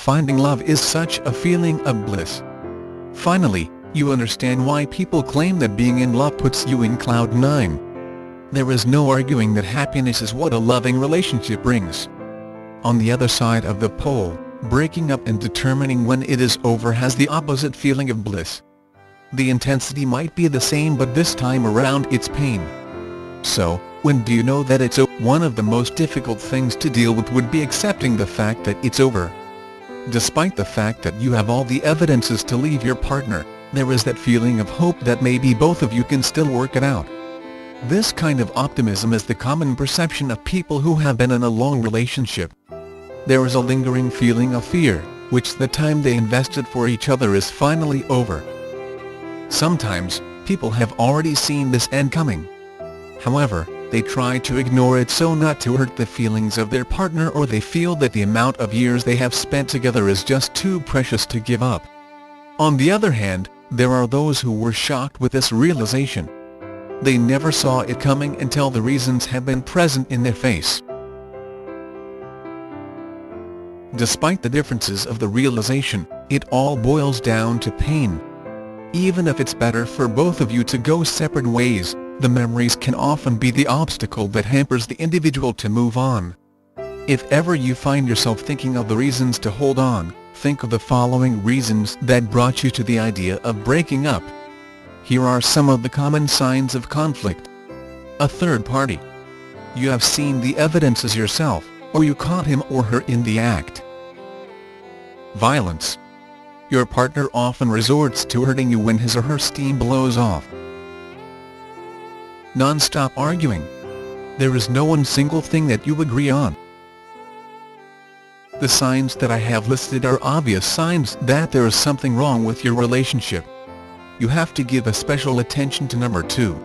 finding love is such a feeling of bliss. Finally, you understand why people claim that being in love puts you in cloud nine. There is no arguing that happiness is what a loving relationship brings. On the other side of the pole, breaking up and determining when it is over has the opposite feeling of bliss. The intensity might be the same, but this time around it's pain. So, when do you know that it's over? One of the most difficult things to deal with would be accepting the fact that it's over. Despite the fact that you have all the evidences to leave your partner, there is that feeling of hope that maybe both of you can still work it out. This kind of optimism is the common perception of people who have been in a long relationship. There is a lingering feeling of fear, which the time they invested for each other is finally over. Sometimes, people have already seen this end coming. However, they try to ignore it so not to hurt the feelings of their partner, or they feel that the amount of years they have spent together is just too precious to give up. On the other hand, there are those who were shocked with this realization. They never saw it coming until the reasons have been present in their face. Despite the differences of the realization, it all boils down to pain. Even if it's better for both of you to go separate ways, the memories can often be the obstacle that hampers the individual to move on. If ever you find yourself thinking of the reasons to hold on, think of the following reasons that brought you to the idea of breaking up. Here are some of the common signs of conflict. A third party. You have seen the evidences yourself, or you caught him or her in the act. Violence. Your partner often resorts to hurting you when his or her steam blows off. Non-stop arguing. There is no one single thing that you agree on. The signs that I have listed are obvious signs that there is something wrong with your relationship. You have to give a special attention to number 2.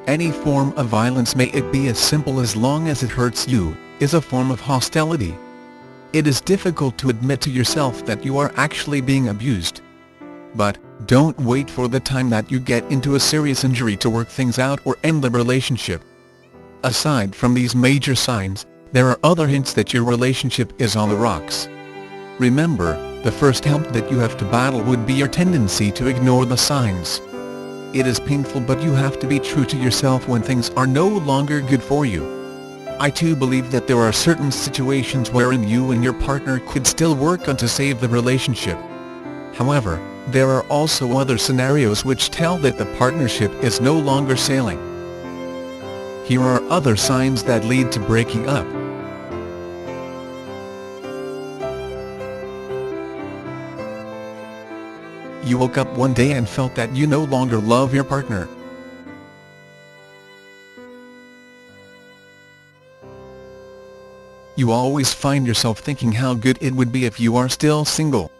Any form of violence, may it be as simple as long as it hurts you, is a form of hostility. It is difficult to admit to yourself that you are actually being abused. But, don't wait for the time that you get into a serious injury to work things out or end the relationship. Aside from these major signs, there are other hints that your relationship is on the rocks. Remember, the first hump that you have to battle would be your tendency to ignore the signs. It is painful, but you have to be true to yourself when things are no longer good for you. I too believe that there are certain situations wherein you and your partner could still work on to save the relationship. However, there are also other scenarios which tell that the partnership is no longer sailing. Here are other signs that lead to breaking up. You woke up one day and felt that you no longer love your partner. You always find yourself thinking how good it would be if you are still single.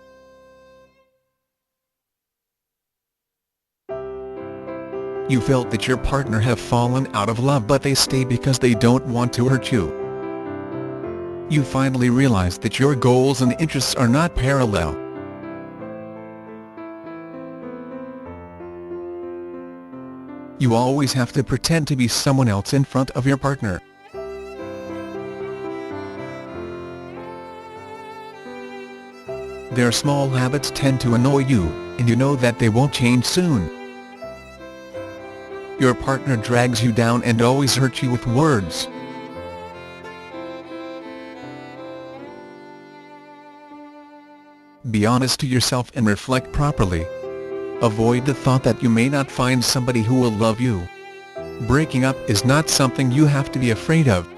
You felt that your partner have fallen out of love, but they stay because they don't want to hurt you. You finally realize that your goals and interests are not parallel. You always have to pretend to be someone else in front of your partner. Their small habits tend to annoy you, and you know that they won't change soon. Your partner drags you down and always hurts you with words. Be honest to yourself and reflect properly. Avoid the thought that you may not find somebody who will love you. Breaking up is not something you have to be afraid of.